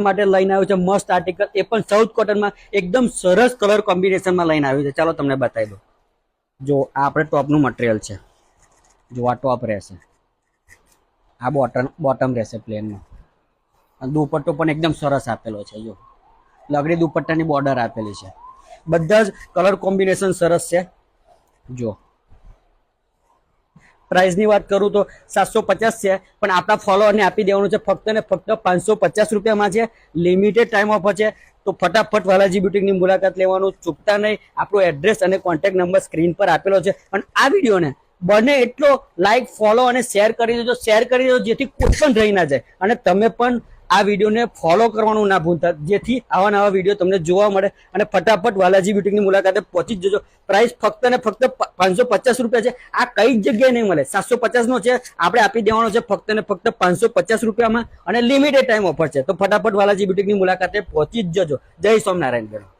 માટે લઈને આવ્યો છે મસ્ત આર્ટિકલ, એ પણ સાઉથ કોટનમાં એકદમ સરસ કલર કોમ્બિનેશનમાં લઈને આવ્યું છે. ચાલો તમને બતાવી દો. જો આ આપણે ટોપનું મટીરિયલ છે. જો આ ટોપ રહેશે, આ બોટમ રહેશે પ્લેનમાં. દુપટ્ટો પણ એકદમ સરસ આપેલો છે. જો લગડી દુપટ્ટાની બોર્ડર આપેલી છે. બધા જ કલર કોમ્બિનેશન સરસ છે. જો પ્રાઇસની વાત કરું તો 750 છે, પણ આપણા ફોલોઅરને આપી દેવાનું છે ફક્ત ને ફક્ત 550 રૂપિયામાં છે. લિમિટેડ ટાઈમ ઓફર છે, તો ફટાફટ વાલાજી બ્યુટીકની મુલાકાત લેવાનું ચૂકતા નહીં. આપણો એડ્રેસ અને કોન્ટેક્ટ નંબર સ્ક્રીન પર આપેલો છે. અને આ વિડીયોને બને એટલો લાઈક, ફોલો અને શેર કરી દેજો. શેર કરી દેજો જેથી કોઈ પણ રહી ના જાય. અને તમે પણ આ વિડીયોને ફોલો કરવાનું ના ભૂલતા, જેથી આવા નવા વિડીયો તમને જોવા મળે. અને ફટાફટ વાલાજી બ્યુટીકની મુલાકાતે પહોંચી જજો. પ્રાઇસ ફક્ત ને ફક્ત 550 રૂપિયા છે. આ કઈ જગ્યાએ નહીં મળે. 750 નો છે, આપણે આપી દેવાનો છે ફક્ત ને ફક્ત 550 રૂપિયામાં. અને લિમિટેડ ટાઈમ ઓફર છે, તો ફટાફટ વાલાજી બ્યુટીકની મુલાકાતે પહોંચી જ જજો. જય સ્વામિનારાયણ.